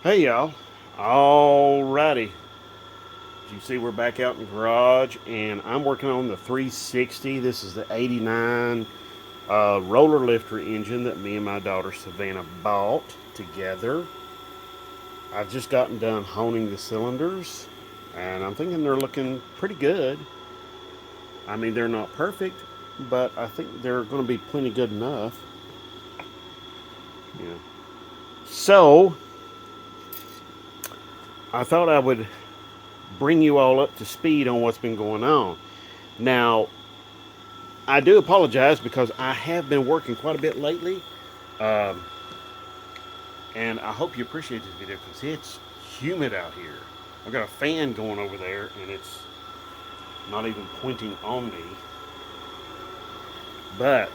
Hey y'all. Alrighty. As you see, we're back out in the garage and I'm working on the 360. This is the 89 roller lifter engine that me and my daughter Savannah bought together. I've just gotten done honing the cylinders and I'm thinking they're looking pretty good. I mean, they're not perfect, but I think they're going to be plenty good enough. Yeah. So, I thought I would bring you all up to speed on what's been going on. Now, I do apologize because I have been working quite a bit lately, um, and I hope you appreciate this video because it's humid out here. I've got a fan going over there, and it's not even pointing on me. But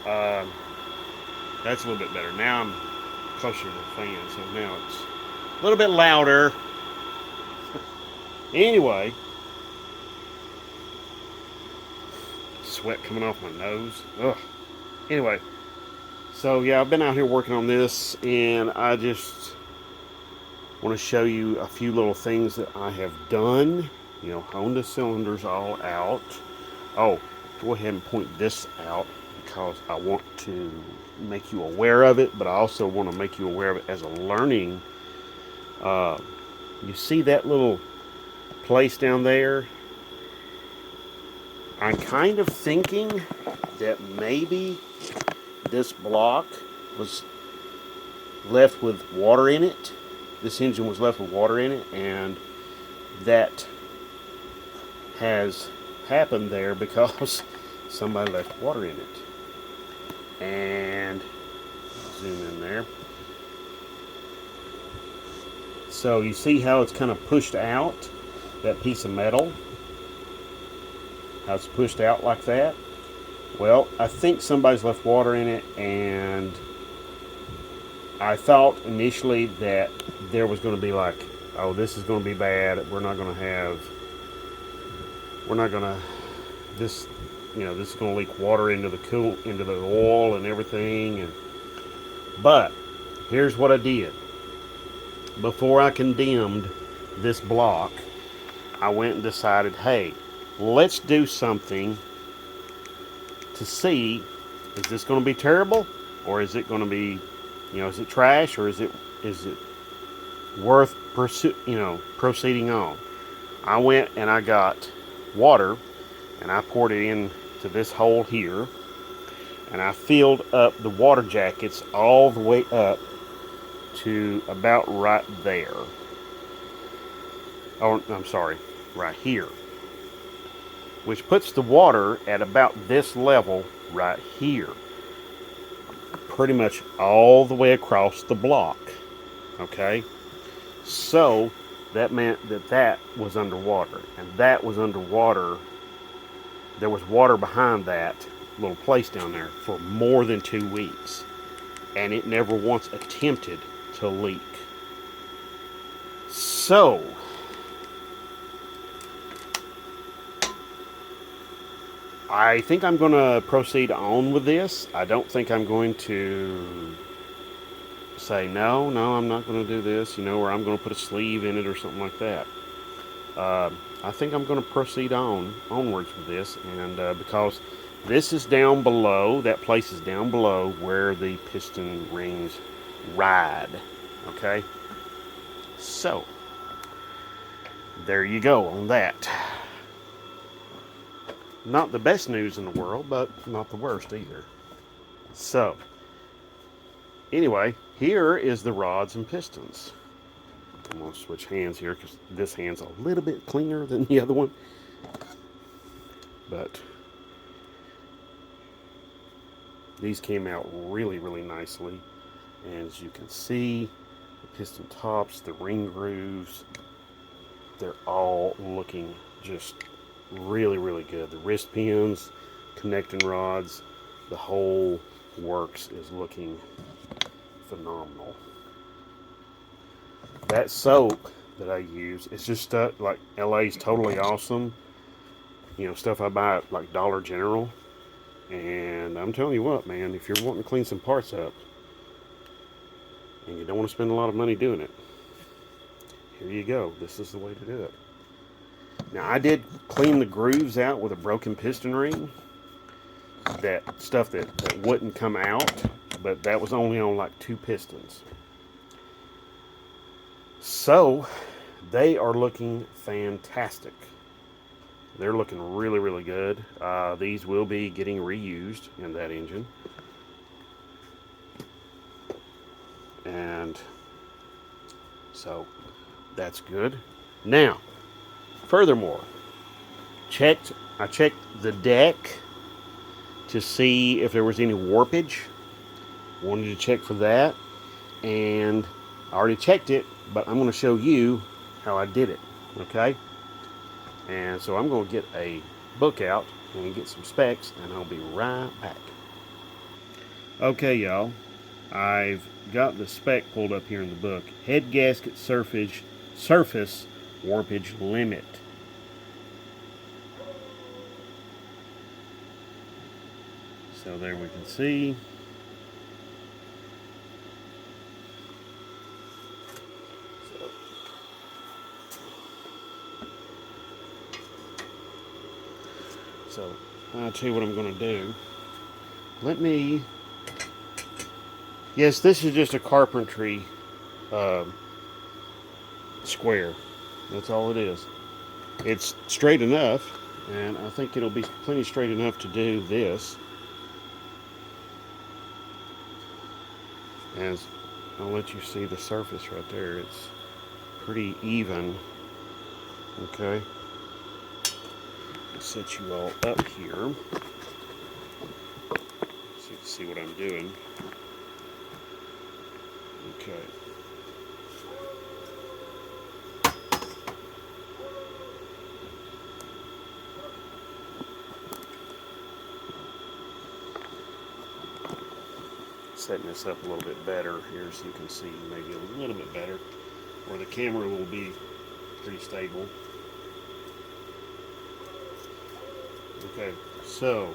um, that's a little bit better. Now I'm closer to the fan, so now it's a little bit louder. Anyway, sweat coming off my nose. Ugh. Anyway, so yeah, I've been out here working on this, and I just want to show you a few little things that I have done. You know, honed the cylinders all out. Oh, go ahead and point this out because I want to make you aware of it, but I also want to make you aware of it as a learning. Uh, you see that little place down there? I'm kind of thinking that maybe this block was left with water in it. This engine was left with water in it, and that has happened there because somebody left water in it. And zoom in there. So you see how it's kind of pushed out, that piece of metal? How it's pushed out like that? Well, I think somebody's left water in it, and I thought initially that there was going to be like, oh, this is going to be bad. We're not going to have, we're not going to, this, this is going to leak water into into the oil and everything. But here's what I did. Before I condemned this block, I went and decided, hey, let's do something to see, is this going to be terrible, or is it going to be, is it trash, or is it worth proceeding on? I went and I got water and I poured it into this hole here, and I filled up the water jackets all the way up to about right there. Oh, I'm sorry, right here. Which puts the water at about this level right here. Pretty much all the way across the block. Okay? So, that meant that that was underwater. And that was underwater. There was water behind that little place down there for more than 2 weeks. And it never once attempted to leak. So, I think I'm going to proceed on with this. I don't think I'm going to say, no, I'm not going to do this, or I'm going to put a sleeve in it or something like that. I think I'm going to proceed onwards with this, and because this is down below, that place is down below where the piston rings ride. Okay? So, there you go on that. Not the best news in the world, but not the worst either. So, anyway, here is the rods and pistons. I'm going to switch hands here because this hand's a little bit cleaner than the other one. But these came out really, really nicely. And as you can see, the piston tops, the ring grooves, they're all looking just really, really good. The wrist pins, connecting rods, the whole works is looking phenomenal. That soap that I use, it's just stuff like LA's totally awesome. Stuff I buy at like Dollar General. And I'm telling you what, man, if you're wanting to clean some parts up, and you don't want to spend a lot of money doing it, here you go. This is the way to do it. Now, I did clean the grooves out with a broken piston ring. That stuff that wouldn't come out, but that was only on like 2 pistons. So, they are looking fantastic. They're looking really, really good. These will be getting reused in that engine. And so, that's good. Now, furthermore, I checked the deck to see if there was any warpage. Wanted to check for that. And I already checked it, but I'm going to show you how I did it. Okay? And so I'm going to get a book out and get some specs, and I'll be right back. Okay, y'all. I've got the spec pulled up here in the book. Head gasket surface warpage limit. So there we can see. So I'll tell you what I'm going to do. Yes, this is just a carpentry square. That's all it is. It's straight enough, and I think it'll be plenty straight enough to do this. As I'll let you see the surface right there. It's pretty even. Okay. I'll set you all up here so you can see what I'm doing. Okay. Setting this up a little bit better here so you can see maybe a little bit better, or the camera will be pretty stable. Okay, so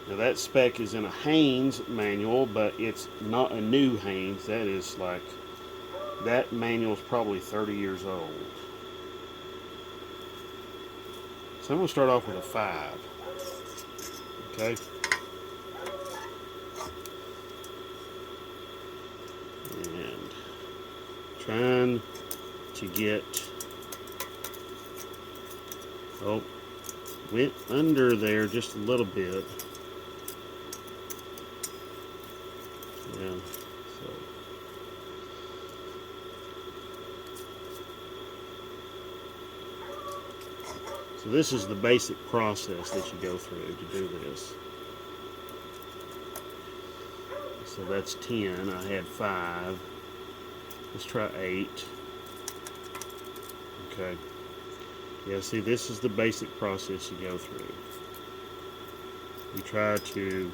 now that spec is in a Haynes manual, but it's not a new Haynes. That is like, that manual is probably 30 years old. So I'm going to start off with a 5. Okay. And trying to get, oh, went under there just a little bit. Yeah, so this is the basic process that you go through to do this. So that's 10. I had 5. Let's try 8. Okay. Yeah, see, this is the basic process you go through. You try to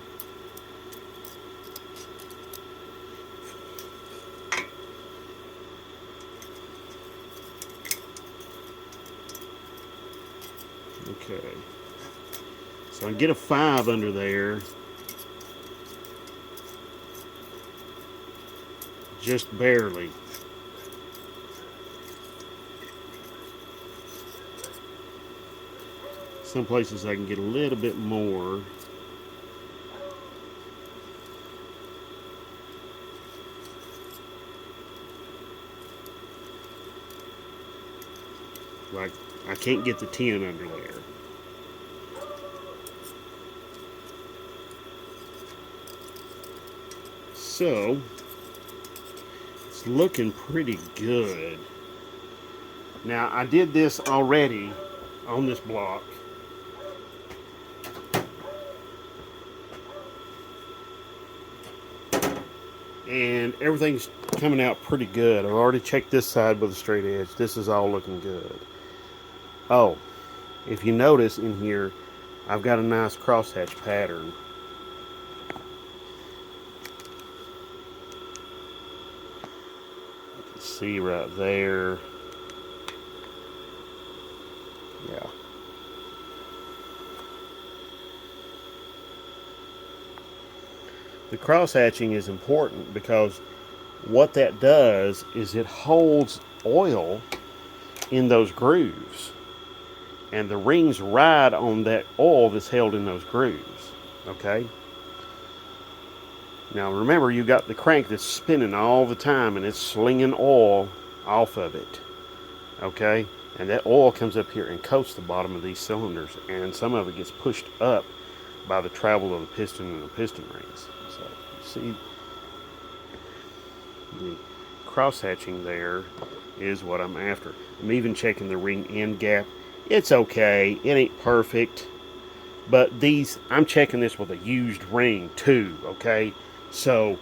okay. So I get a 5 under there. Just barely. Some places I can get a little bit more. Like, I can't get the 10 under there. So, it's looking pretty good. Now, I did this already on this block. And everything's coming out pretty good. I've already checked this side with a straight edge. This is all looking good. Oh, if you notice in here, I've got a nice crosshatch pattern. You can see right there. Yeah. The cross hatching is important because what that does is it holds oil in those grooves, and the rings ride on that oil that's held in those grooves. Okay. Now remember, you got the crank that's spinning all the time and it's slinging oil off of it. Okay. And that oil comes up here and coats the bottom of these cylinders, and some of it gets pushed up by the travel of the piston and the piston rings. So you see the cross hatching there is what I'm after. I'm even checking the ring end gap. It's okay. It ain't perfect. But these, I'm checking this with a used ring too, okay? So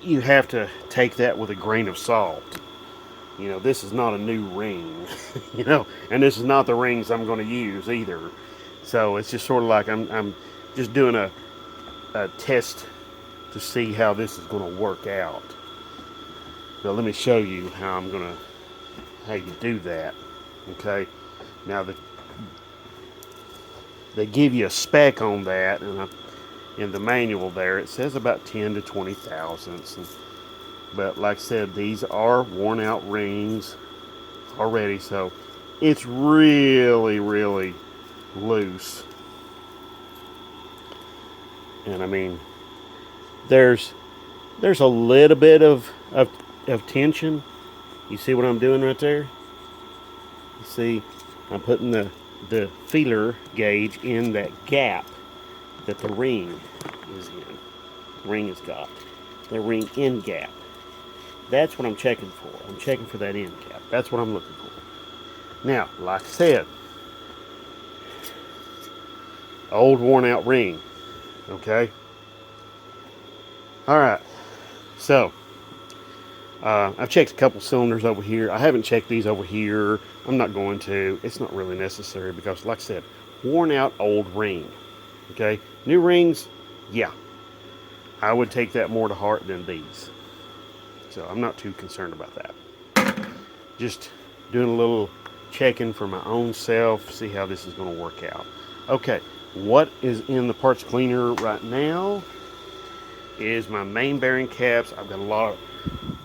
you have to take that with a grain of salt. You know, this is not a new ring, you know, and this is not the rings I'm going to use either. So it's just sort of like I'm just doing a test to see how this is going to work out. But let me show you how how you do that. Okay. Now they give you a spec on that, and in the manual there it says about 10 to 20 thousandths. But like I said, these are worn out rings already, so it's really, really loose. And I mean, there's a little bit of tension. You see what I'm doing right there? You see, I'm putting the feeler gauge in that gap that the ring is in. The ring has got the ring end gap. That's what I'm checking for. I'm checking for that end gap. That's what I'm looking for. Now, like I said, old worn out ring. Okay. All right. So I've checked a couple cylinders over here. I haven't checked these over here. I'm not going to. It's not really necessary because, like I said, worn out old ring. Okay. New rings, yeah. I would take that more to heart than these. So I'm not too concerned about that. Just doing a little checking for my own self, see how this is going to work out. Okay, what is in the parts cleaner right now is my main bearing caps. I've got a lot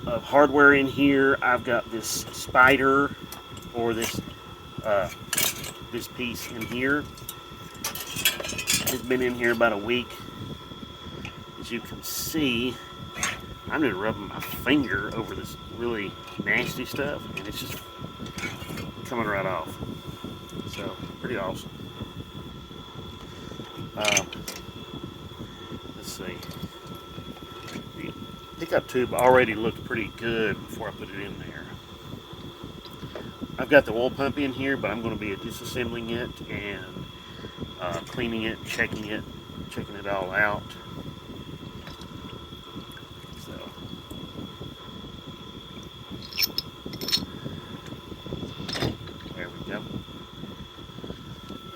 of hardware in here. I've got this spider, or this piece in here. It's been in here about a week. As you can see, I'm just rubbing my finger over this really nasty stuff, and it's just coming right off. So, pretty awesome. Let's see. The pickup tube already looked pretty good before I put it in there. I've got the oil pump in here, but I'm going to be disassembling it and cleaning it, checking it all out.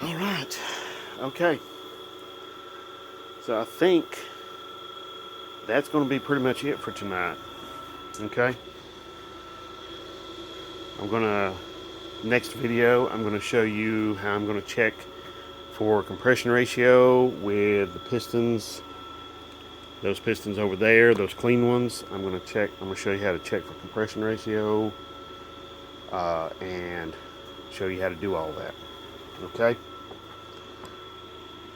All right. Okay. So I think that's going to be pretty much it for tonight. Okay. Next video, I'm going to show you how I'm going to check for compression ratio with the pistons. Those pistons over there, those clean ones, I'm going to show you how to check for compression ratio and show you how to do all that. Okay?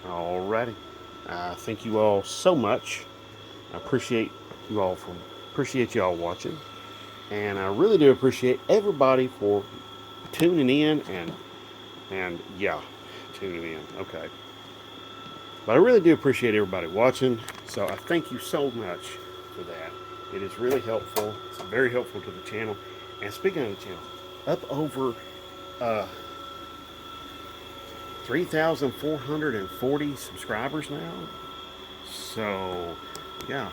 Alrighty. Thank you all so much. I appreciate you all watching, and I really do appreciate everybody for tuning in and yeah, tuning in. Okay. But I really do appreciate everybody watching, so I thank you so much for that. It is really helpful. It's very helpful to the channel. And speaking of the channel, up over 3,440 subscribers now. So, yeah,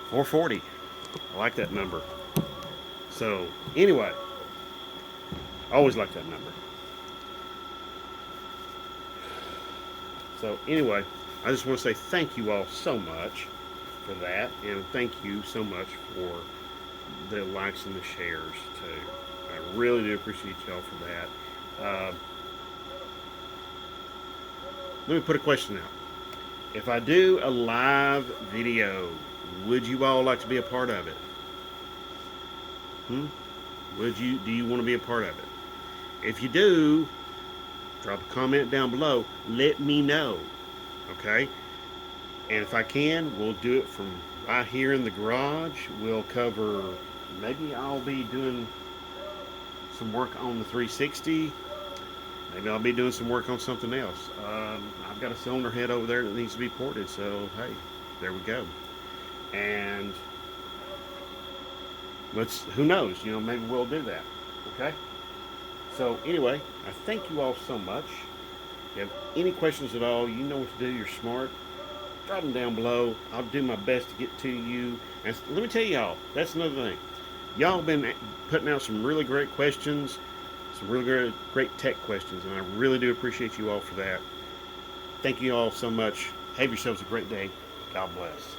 440. I like that number. So, anyway, I always like that number. So, anyway, I just want to say thank you all so much for that, and thank you so much for the likes and the shares, too. I really do appreciate y'all for that. Let me put a question out. If I do a live video, would you all like to be a part of it? Hmm? Do you want to be a part of it? If you do, drop a comment down below. Let me know. Okay? And if I can, we'll do it from right here in the garage. We'll cover, maybe I'll be doing some work on the 360. Maybe I'll be doing some work on something else. I've got a cylinder head over there that needs to be ported, so hey, there we go. And who knows, maybe we'll do that. Okay? So anyway, I thank you all so much. If you have any questions at all, you know what to do. You're smart. Drop them down below. I'll do my best to get to you. And let me tell y'all, that's another thing. Y'all been putting out some really great questions, some really great tech questions, and I really do appreciate you all for that. Thank you all so much. Have yourselves a great day. God bless.